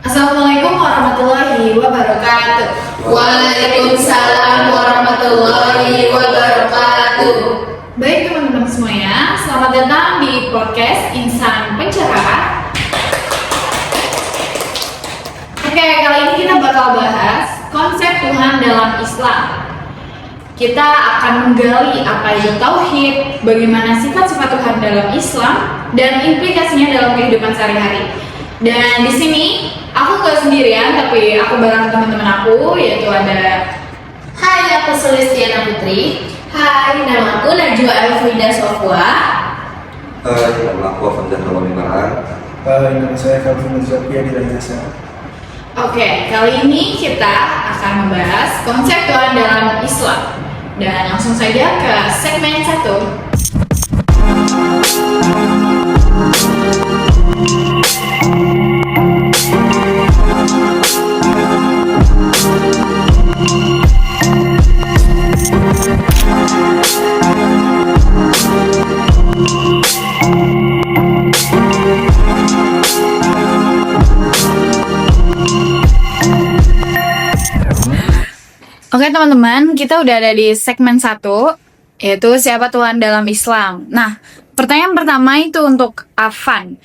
Assalamualaikum warahmatullahi wabarakatuh. Waalaikumsalam warahmatullahi wabarakatuh. Baik teman-teman semuanya, selamat datang di podcast Insan Pencerah. Oke, kali ini kita bakal bahas konsep Tuhan dalam Islam. Kita akan menggali apa itu tauhid, bagaimana sifat-sifat Tuhan dalam Islam, dan implikasinya dalam kehidupan sehari-hari. Dan di sini aku gak sendirian, tapi aku bareng teman-teman aku, yaitu ada. Hai, aku Sulistiana Putri. Hai, nama aku Najwa Elfrida Sofwa. Hai, nama aku Afan Jahrawani Marhan. Hai, nama saya Kalvin Zakia di Rajasa. Oke, kali ini kita akan membahas konsep Tuhan dalam Islam. Dan langsung saja ke segmen 1. Oke teman-teman, kita udah ada di segmen 1, yaitu siapa Tuhan dalam Islam. Nah, pertanyaan pertama itu untuk Afan.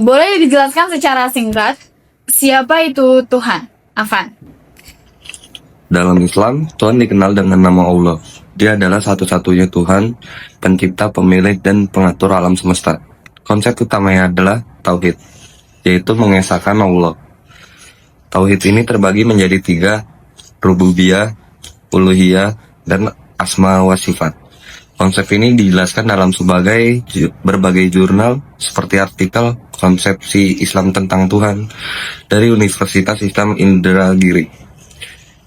Boleh dijelaskan secara singkat, siapa itu Tuhan? Afan. Dalam Islam, Tuhan dikenal dengan nama Allah. Dia adalah satu-satunya Tuhan, pencipta, pemilik, dan pengatur alam semesta. Konsep utamanya adalah Tauhid, yaitu mengesahkan Allah. Tauhid ini terbagi menjadi 3, Rububiyah, Uluhiyah, dan Asma wa Sifat. Konsep ini dijelaskan dalam berbagai jurnal seperti artikel Konsepsi Islam tentang Tuhan dari Universitas Islam Indragiri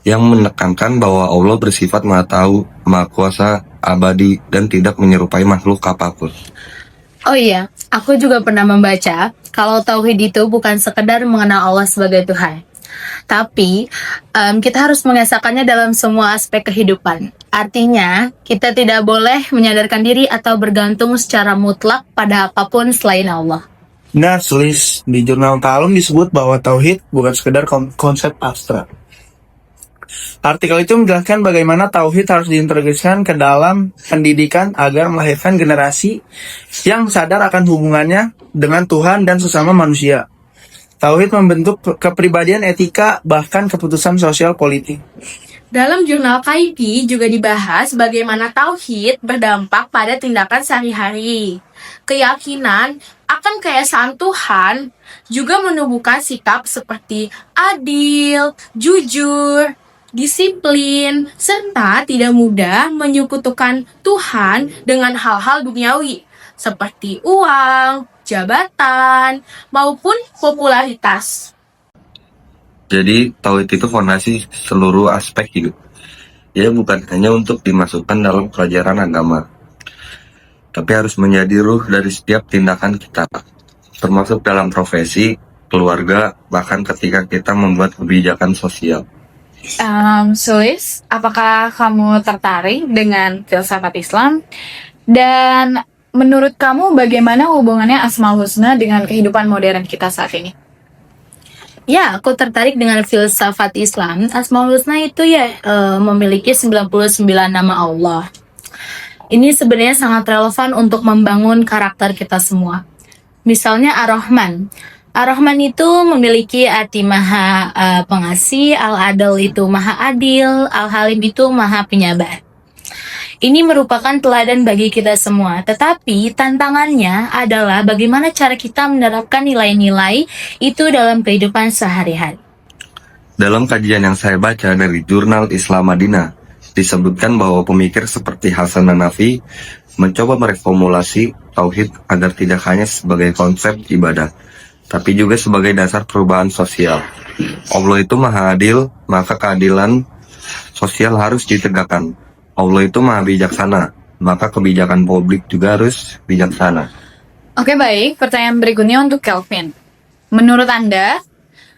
yang menekankan bahwa Allah bersifat Maha Tahu, Maha Kuasa, abadi, dan tidak menyerupai makhluk apapun. Oh iya, aku juga pernah membaca kalau tauhid itu bukan sekedar mengenal Allah sebagai Tuhan, tapi kita harus mengesahkannya dalam semua aspek kehidupan. Artinya, kita tidak boleh menyadarkan diri atau bergantung secara mutlak pada apapun selain Allah. Nah, Sulis, di jurnal Ta'alum disebut bahwa tauhid bukan sekedar konsep abstrak. Artikel itu menjelaskan bagaimana tauhid harus diintegrasikan ke dalam pendidikan agar melahirkan generasi yang sadar akan hubungannya dengan Tuhan dan sesama manusia. Tauhid membentuk kepribadian, etika, bahkan keputusan sosial politik. Dalam jurnal KIP juga dibahas bagaimana tauhid berdampak pada tindakan sehari-hari. Keyakinan akan keesaan Tuhan juga menumbuhkan sikap seperti adil, jujur, disiplin, serta tidak mudah menyekutukan Tuhan dengan hal-hal duniawi seperti uang, jabatan, maupun popularitas. Jadi, Tauhid itu fondasi seluruh aspek hidup. Ia bukan hanya untuk dimasukkan dalam pelajaran agama, tapi harus menjadi ruh dari setiap tindakan kita, termasuk dalam profesi, keluarga, bahkan ketika kita membuat kebijakan sosial. Sulis, apakah kamu tertarik dengan filsafat Islam? Dan menurut kamu bagaimana hubungannya Asmaul Husna dengan kehidupan modern kita saat ini? Ya, aku tertarik dengan filsafat Islam. Asmaul Husna itu memiliki 99 nama Allah. Ini sebenarnya sangat relevan untuk membangun karakter kita semua. Misalnya Ar-Rahman. Ar-Rahman itu memiliki arti maha pengasih, Al-Adil itu maha adil, Al-Halim itu maha penyabar. Ini merupakan teladan bagi kita semua, tetapi tantangannya adalah bagaimana cara kita menerapkan nilai-nilai itu dalam kehidupan sehari-hari. Dalam kajian yang saya baca dari Jurnal Islam Madinah, disebutkan bahwa pemikir seperti Hasan Hanafi mencoba mereformulasi tauhid agar tidak hanya sebagai konsep ibadah, tapi juga sebagai dasar perubahan sosial. Allah itu maha adil, maka keadilan sosial harus ditegakkan. Allah itu maha bijaksana, maka kebijakan publik juga harus bijaksana. Oke baik, pertanyaan berikutnya untuk Kelvin. Menurut Anda,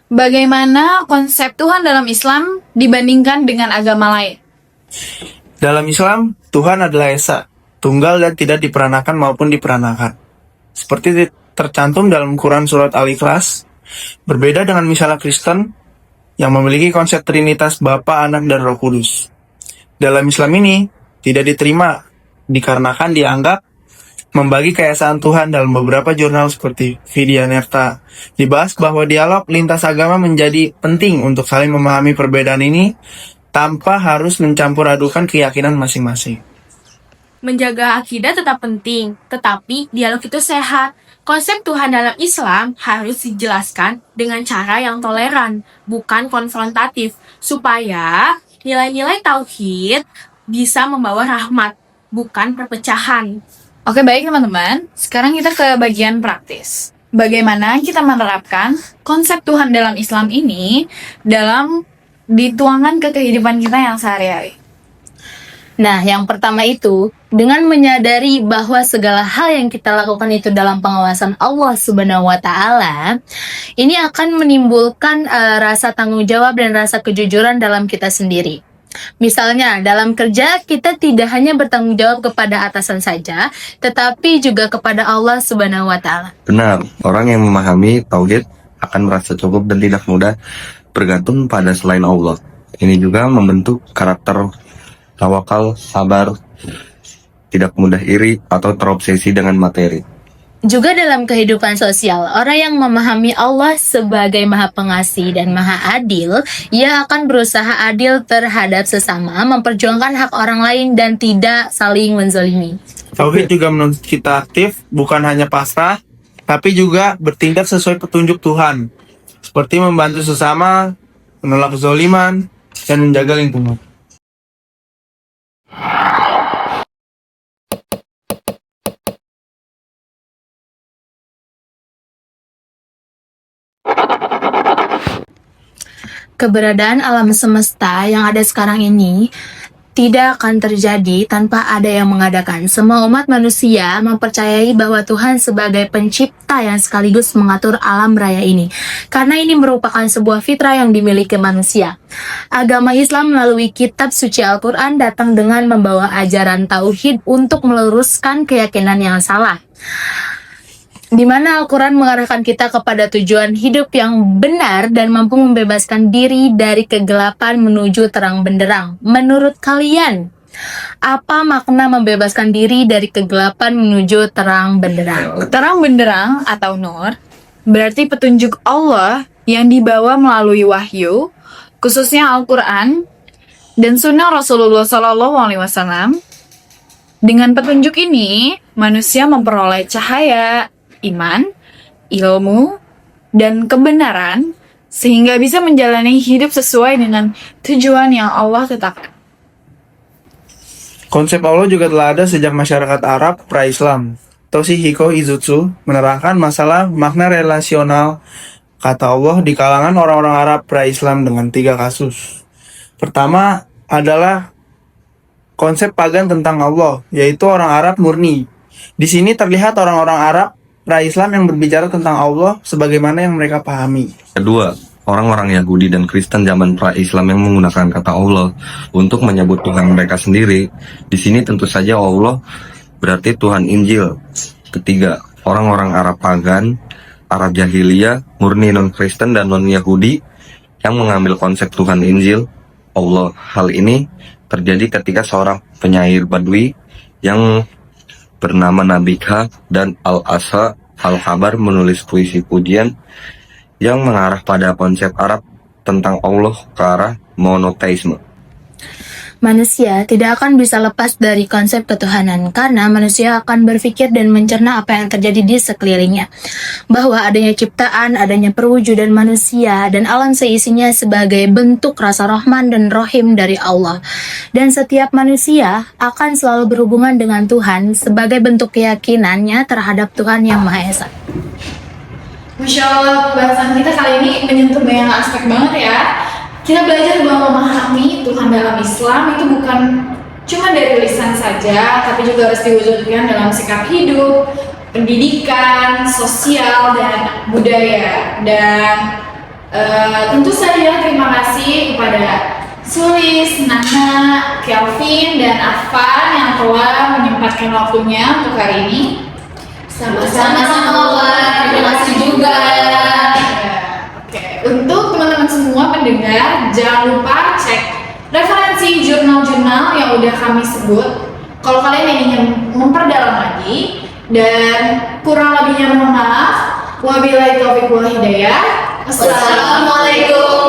bagaimana konsep Tuhan dalam Islam dibandingkan dengan agama lain? Dalam Islam, Tuhan adalah Esa, tunggal dan tidak diperanakan maupun diperanakan. Seperti tercantum dalam Quran Surat Al-Ikhlas, berbeda dengan misalnya Kristen yang memiliki konsep Trinitas Bapa, Anak, dan Roh Kudus. Dalam Islam ini, tidak diterima dikarenakan dianggap membagi keesaan Tuhan. Dalam beberapa jurnal seperti Vidyanerta, dibahas bahwa dialog lintas agama menjadi penting untuk saling memahami perbedaan ini tanpa harus mencampur adukan keyakinan masing-masing. Menjaga akidah tetap penting, tetapi dialog itu sehat. Konsep Tuhan dalam Islam harus dijelaskan dengan cara yang toleran, bukan konfrontatif, supaya nilai-nilai tauhid bisa membawa rahmat, bukan perpecahan. Oke baik teman-teman, sekarang kita ke bagian praktis. Bagaimana kita menerapkan konsep Tuhan dalam Islam ini dalam dituangkan ke kehidupan kita yang sehari-hari? Nah, yang pertama itu, dengan menyadari bahwa segala hal yang kita lakukan itu dalam pengawasan Allah Subhanahu wa Ta'ala, ini akan menimbulkan rasa tanggung jawab dan rasa kejujuran dalam kita sendiri. Misalnya, dalam kerja kita tidak hanya bertanggung jawab kepada atasan saja, tetapi juga kepada Allah Subhanahu wa Ta'ala. Benar, orang yang memahami tauhid akan merasa cukup dan tidak mudah bergantung pada selain Allah. Ini juga membentuk karakter tawakal, sabar, tidak mudah iri atau terobsesi dengan materi. Juga dalam kehidupan sosial, orang yang memahami Allah sebagai Maha Pengasih dan Maha Adil, ia akan berusaha adil terhadap sesama, memperjuangkan hak orang lain dan tidak saling menzalimi. Tauhid juga menuntut kita aktif, bukan hanya pasrah, tapi juga bertindak sesuai petunjuk Tuhan, seperti membantu sesama, menolak kezaliman, dan menjaga lingkungan. Keberadaan alam semesta yang ada sekarang ini tidak akan terjadi tanpa ada yang mengadakan. Semua umat manusia mempercayai bahwa Tuhan sebagai pencipta yang sekaligus mengatur alam raya ini. Karena ini merupakan sebuah fitrah yang dimiliki manusia. Agama Islam melalui kitab suci Al-Quran datang dengan membawa ajaran tauhid untuk meluruskan keyakinan yang salah, di mana Al-Quran mengarahkan kita kepada tujuan hidup yang benar dan mampu membebaskan diri dari kegelapan menuju terang benderang. Menurut kalian, apa makna membebaskan diri dari kegelapan menuju terang benderang? Terang benderang atau nur berarti petunjuk Allah yang dibawa melalui wahyu, khususnya Al-Quran dan Sunnah Rasulullah SAW. Dengan petunjuk ini, manusia memperoleh cahaya, iman, ilmu, dan kebenaran sehingga bisa menjalani hidup sesuai dengan tujuan yang Allah tetapkan. Konsep Allah juga telah ada sejak masyarakat Arab pra-Islam. Toshihiko Izutsu menerangkan masalah makna relasional kata Allah di kalangan orang-orang Arab pra-Islam dengan 3 kasus. Pertama adalah konsep pagan tentang Allah, yaitu orang Arab murni. Di sini terlihat orang-orang Arab pra-Islam yang berbicara tentang Allah sebagaimana yang mereka pahami. Kedua, orang-orang Yahudi dan Kristen zaman pra-Islam yang menggunakan kata Allah untuk menyebut Tuhan mereka sendiri. Di sini tentu saja Allah berarti Tuhan Injil. Ketiga, orang-orang Arab pagan, Arab jahiliyah, murni non-Kristen dan non-Yahudi yang mengambil konsep Tuhan Injil, Allah. Hal ini terjadi ketika seorang penyair Badui yang bernama Nabika dan Al-Asa Al-Khabar menulis puisi pujian yang mengarah pada konsep Arab tentang Allah ke arah monoteisme. Manusia tidak akan bisa lepas dari konsep ketuhanan karena manusia akan berpikir dan mencerna apa yang terjadi di sekelilingnya. Bahwa adanya ciptaan, adanya perwujudan manusia dan alam seisinya sebagai bentuk rasa rahman dan rahim dari Allah. Dan setiap manusia akan selalu berhubungan dengan Tuhan sebagai bentuk keyakinannya terhadap Tuhan Yang Maha Esa. Masya Allah, bahasan kita kali ini menyentuh banyak aspek banget ya. Kita belajar bahwa memahami Tuhan dalam Islam itu bukan cuma dari lisan saja, tapi juga harus diwujudkan dalam sikap hidup, pendidikan, sosial, dan budaya. Dan tentu saja terima kasih kepada Sulis, Nana, Kelvin, dan Afan yang telah menyempatkan waktunya untuk hari ini. Sama-sama, terima kasih juga. Oke, untuk teman-teman semua pendengar, jangan lupa cek referensi jurnal-jurnal yang udah kami sebut. Kalau kalian ingin memperdalam lagi, dan kurang lebihnya mohon maaf. Wabillahi taufiq wal hidayah. Wassalamualaikum